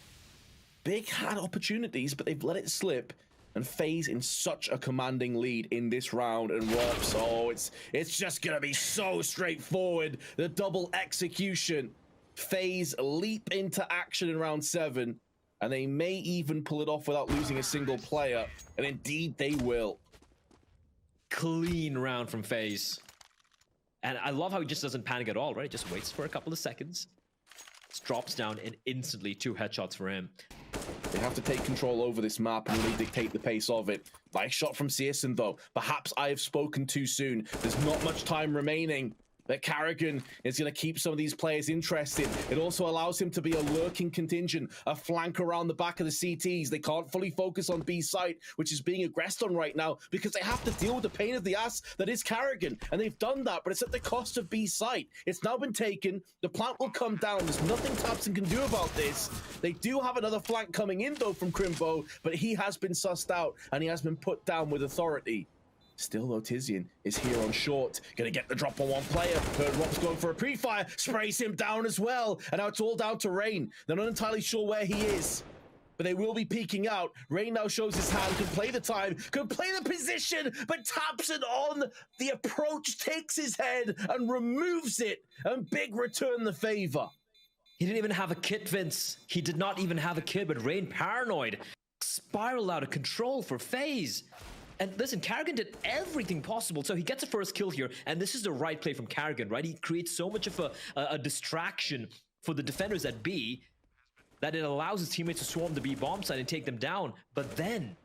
Big had opportunities, but they've let it slip. And Faze in such a commanding lead in this round. And Robs, oh, it's just going to be so straightforward. The double execution. Faze leap into action in round 7. And they may even pull it off without losing a single player. And indeed, they will. Clean round from Faze. And I love how he just doesn't panic at all, right? He just waits for a couple of seconds. Just drops down and instantly 2 headshots for him. They have to take control over this map and really dictate the pace of it. Nice shot from Searson, though. Perhaps I have spoken too soon. There's not much time remaining. That Karrigan is going to keep some of these players interested. It also allows him to be a lurking contingent, a flank around the back of the CTs. They can't fully focus on B site, which is being aggressed on right now, because they have to deal with the pain of the ass that is Karrigan. And they've done that, but it's at the cost of B site. It's now been taken. The plant will come down. There's nothing tabseN can do about this. They do have another flank coming in, though, from Crimbo, but he has been sussed out, and he has been put down with authority. Still, though, Tizian is here on short. Gonna get the drop on one player. Heard Rob's going for a pre-fire. Sprays him down as well. And now it's all down to Rain. They're not entirely sure where he is, but they will be peeking out. Rain now shows his hand, can play the time, can play the position, but tabseN on the approach, takes his head and removes it. And Big return the favor. He didn't even have a kit, Vince. He did not even have a kit, but Rain paranoid. Spiraled out of control for Faze. And listen, Karrigan did everything possible, so he gets a first kill here, and this is the right play from Karrigan, right? He creates so much of a distraction for the defenders at B that it allows his teammates to swarm the B bomb site and take them down. But then,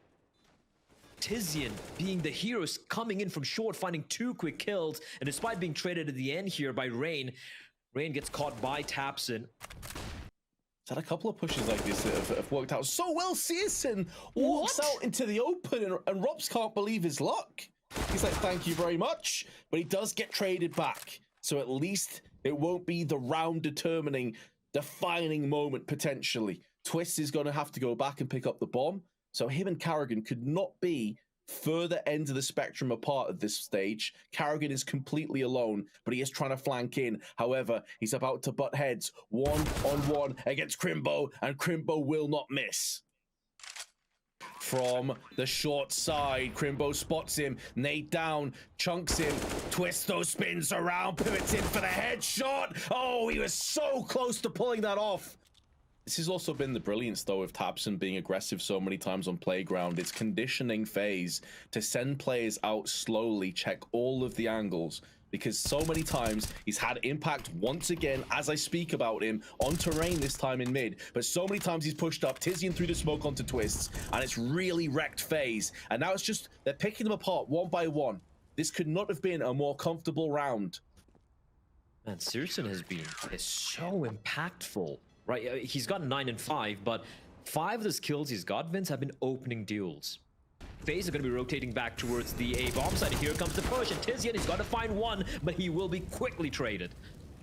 Tizian, being the heroes, coming in from short, finding 2 quick kills, and despite being traded at the end here by Rain, Rain gets caught by tabseN. Had a couple of pushes like this that have worked out so well. Searson walks out into the open, and Robs can't believe his luck. He's like, thank you very much. But he does get traded back. So at least it won't be the round defining moment, potentially. Twist is going to have to go back and pick up the bomb. So him and Karrigan could not be further end of the spectrum apart at this stage. Karrigan is completely alone, but he is trying to flank in. However, he's about to butt heads 1-on-1 against Crimbo, and Crimbo will not miss. From the short side, Crimbo spots him, nade down, chunks him, twists those spins around, pivots in for the headshot. Oh, he was so close to pulling that off. This has also been the brilliance, though, of tabseN being aggressive so many times on Playground. It's conditioning Faze to send players out slowly, check all of the angles, because so many times he's had impact once again, as I speak about him, on terrain this time in mid, but so many times he's pushed up, Tizian through the smoke onto Twists, and it's really wrecked Faze. And now it's just, they're picking them apart one by one. This could not have been a more comfortable round. Man, Searson is so impactful. Right, he's got 9 and 5, but 5 of those kills he's got, Vince, have been opening duels. Faze are going to be rotating back towards the A bomb side. Here comes the push, and Tizian, he's got to find one, but he will be quickly traded.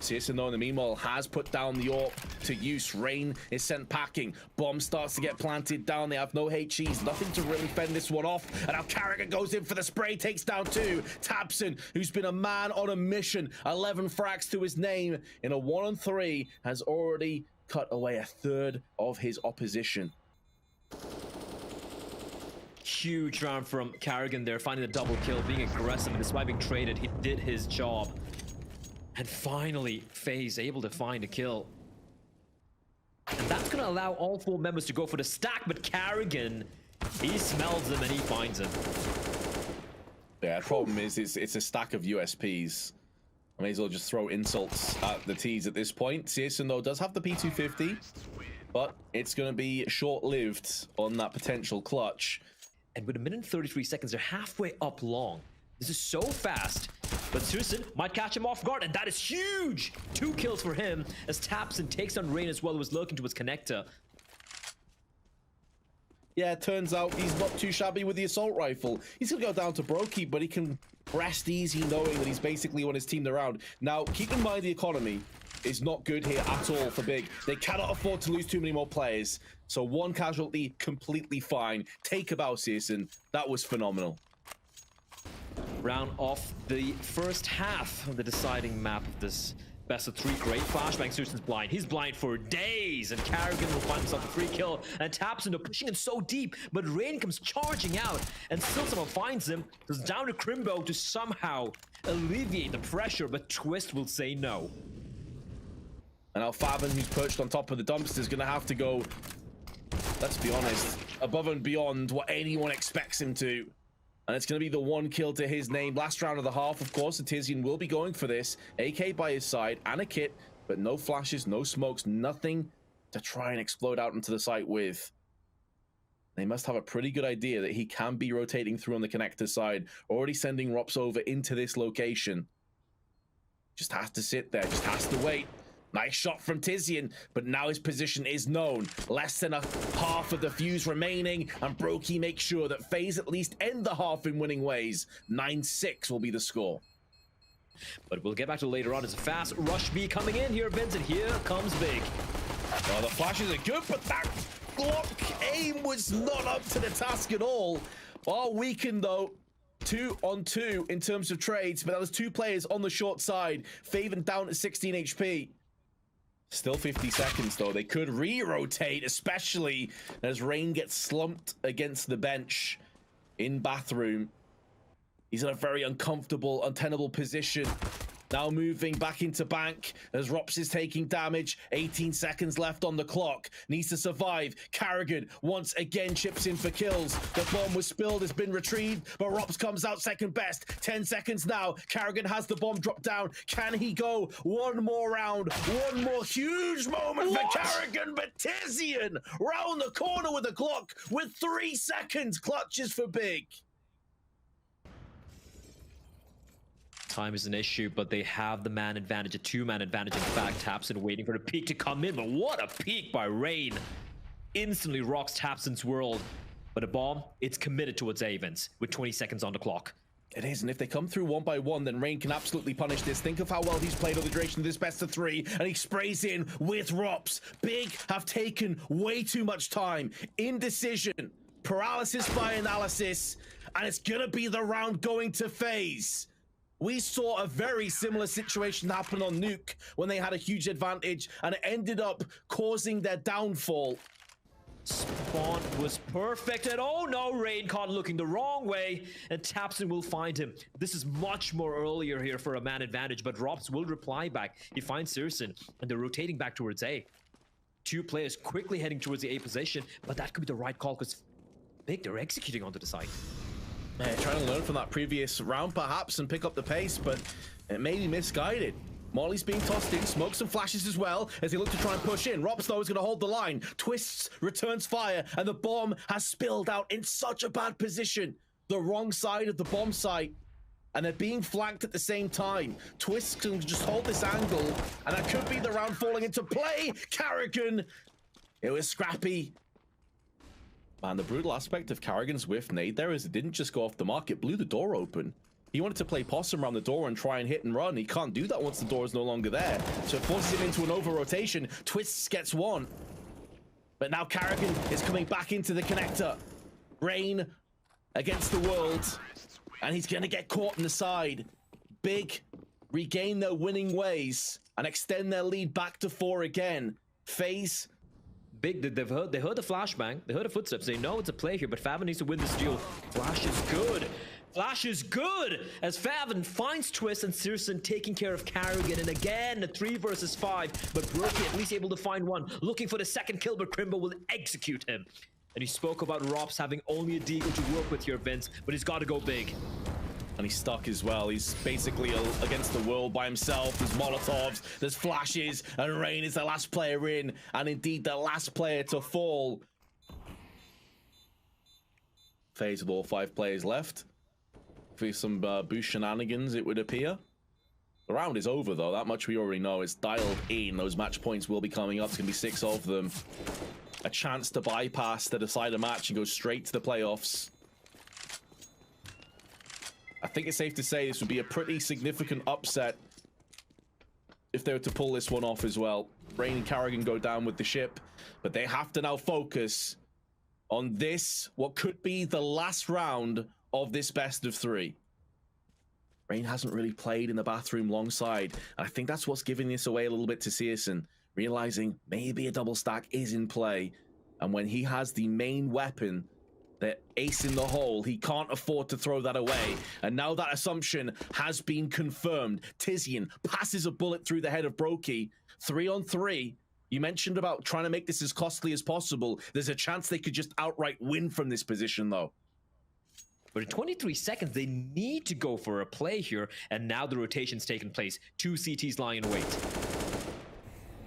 Searson, though, in the meanwhile, has put down the AWP to use. Rain is sent packing. Bomb starts to get planted down. They have no HEs. Nothing to really fend this one off. And now Carragher goes in for the spray. Takes down 2. Tabson, who's been a man on a mission. 11 frags to his name in a 1-on-3, has already cut away a third of his opposition. Huge round from Carrigan there, finding the double kill, being aggressive, and despite being traded, he did his job. And finally, Faze able to find a kill. And that's going to allow all 4 members to go for the stack, but Carrigan, he smells them and he finds him. Yeah, the problem is it's a stack of USPs. I may as well just throw insults at the T's at this point. Searson, though, does have the P250, but it's going to be short-lived on that potential clutch. And with 1 minute and 33 seconds, they're halfway up long. This is so fast, but Searson might catch him off guard, and that is huge! 2 kills for him, as Tabson takes on Rain as well, who was lurking to his connector. Yeah, it turns out he's not too shabby with the assault rifle. He's gonna go down to Brokey, but he can rest easy knowing that he's basically on his team around. Now, keep in mind the economy is not good here at all for Big. They cannot afford to lose too many more players. So 1 casualty, completely fine. Take a bow, Searson. That was phenomenal. Round off the first half of the deciding map of this best of 3. Great flashbang. Searson's blind. He's blind for days, and Carrigan will find himself a free kill. And Tabson, pushing him so deep, but Rain comes charging out, and still someone finds him. Goes down to Crimbo to somehow alleviate the pressure, but Twist will say no. And now Favin, who's perched on top of the dumpster, is gonna have to go, let's be honest, above and beyond what anyone expects him to. And it's going to be the 1 kill to his name. Last round of the half, of course, Tizian will be going for this. AK by his side and a kit, but no flashes, no smokes, nothing to try and explode out into the site with. They must have a pretty good idea that he can be rotating through on the connector side, already sending Rops over into this location. Just has to sit there, just has to wait. Nice shot from Tizian, but now his position is known. Less than a half of the fuse remaining, and Brokey makes sure that Faze at least end the half in winning ways. 9-6 will be the score. But we'll get back to later on. It's a fast rush B coming in here, Vince, and here comes Big. Well, the flashes are good, but that block aim was not up to the task at all. Well, weakened though. 2-on-2 in terms of trades, but that was 2 players on the short side. Faven down at 16 HP. Still 50 seconds, though. They could re-rotate, especially as Rain gets slumped against the bench in bathroom. He's in a very uncomfortable, untenable position. Now moving back into bank as Rops is taking damage. 18 seconds left on the clock. Needs to survive. Carrigan once again chips in for kills. The bomb was spilled, has been retrieved, but Rops comes out second best. 10 seconds now. Carrigan has the bomb dropped down. Can he go 1 more round? 1 more huge moment for Carrigan, but Tizian round the corner with the clock with 3 seconds. Clutches for Big. Time is an issue, but they have the man advantage, a 2-man advantage. In fact, Tabson waiting for the peak to come in, but what a peak by Rain. Instantly rocks Tabson's world. But a bomb, it's committed towards Avens with 20 seconds on the clock. It is, and if they come through 1 by 1, then Rain can absolutely punish this. Think of how well he's played over the duration of this best of 3, and he sprays in with Rops. Big have taken way too much time. Indecision, paralysis by analysis, and it's gonna be the round going to Faze. We saw a very similar situation happen on Nuke when they had a huge advantage, and it ended up causing their downfall. Spawn was perfect, and oh no, Rain caught looking the wrong way, and Tabson will find him. This is much more earlier here for a man advantage, but Rops will reply back. He finds Searson, and they're rotating back towards A. 2 players quickly heading towards the A position, but that could be the right call because Big, they're executing onto the side. Yeah, trying to learn from that previous round perhaps and pick up the pace, but it may be misguided. Molly's being tossed in, smokes and flashes as well as they look to try and push in. Rops, though, is going to hold the line. Twists, returns fire, and the bomb has spilled out in such a bad position. The wrong side of the bomb site, and they're being flanked at the same time. Twists can just hold this angle, and that could be the round falling into play. Carrigan, it was scrappy. Man, the brutal aspect of Carrigan's whiff nade there is it didn't just go off the mark, it blew the door open. He wanted to play possum around the door and try and hit and run. He can't do that once the door is no longer there. So it forces him into an over-rotation. Twists gets one. But now Karrigan is coming back into the connector. Rain against the world. And he's going to get caught in the side. Big regain their winning ways and extend their lead back to 4 again. Faze. Big, they heard the flashbang. They heard the footsteps. They know it's a play here, but Favin needs to win this duel. Flash is good. Flash is good as Favin finds Twist and Searson taking care of Karrigan. And again, a 3 versus 5, but Brokey at least able to find one. Looking for the second kill, but Crimbo will execute him. And he spoke about Rops having only a Deagle to work with here, Vince, but he's got to go big. And he's stuck as well. He's basically against the world by himself. There's Molotovs, there's flashes, and Rain is the last player in, and indeed the last player to fall. Faze with all 5 players left. For some boost shenanigans, it would appear. The round is over, though. That much we already know. It's dialed in. Those match points will be coming up. It's going to be 6 of them. A chance to bypass the decider match and go straight to the playoffs. I think it's safe to say this would be a pretty significant upset if they were to pull this one off as well. Rain and Karrigan go down with the ship, but they have to now focus on this, what could be the last round of this best of 3. Rain hasn't really played in the bathroom alongside, and I think that's what's giving this away a little bit to Searson, realizing maybe a double stack is in play, and when he has the main weapon, the ace in the hole, he can't afford to throw that away. And now that assumption has been confirmed. Tizian passes a bullet through the head of Brokey. 3 on 3. You mentioned about trying to make this as costly as possible. There's a chance they could just outright win from this position, though. But in 23 seconds, they need to go for a play here. And now the rotation's taken place. 2 CTs lying in wait.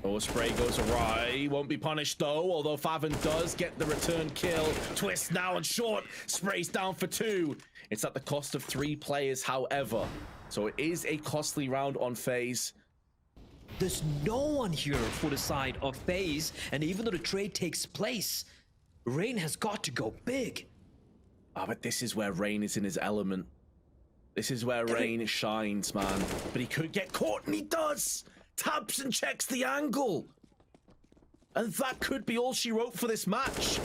Oh, spray goes awry. He won't be punished, though, although Favin does get the return kill. Twist now and short. Sprays down for 2. It's at the cost of 3 players, however. So it is a costly round on Faze. There's no one here for the side of Faze. And even though the trade takes place, Rain has got to go big. Ah, but this is where Rain is in his element. This is where Rain shines, man. But he could get caught, and he does! Taps and checks the angle. And that could be all she wrote for this match.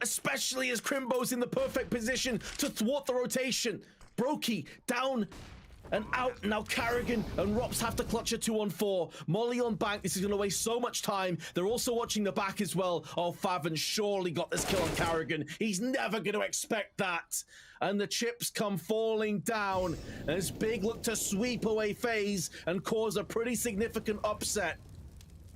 Especially as Crimbo's in the perfect position to thwart the rotation. Brokey down and out. Now Karrigan and Rops have to clutch a 2-on-4. Molly on bank. This is going to waste so much time. They're also watching the back as well. Oh, Favin surely got this kill on Karrigan. He's never going to expect that. And the chips come falling down as Big look to sweep away Faze and cause a pretty significant upset.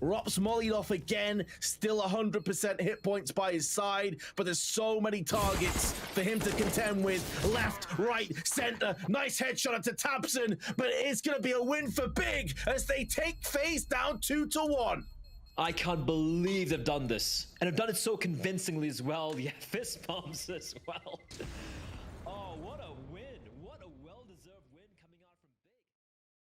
Rops mollied off again, still 100% hit points by his side, but there's so many targets for him to contend with. Left, right, center, nice headshot to Tabson, but it is going to be a win for Big as they take Faze down 2-1. I can't believe they've done this. And they've done it so convincingly as well. Yeah, fist bumps as well.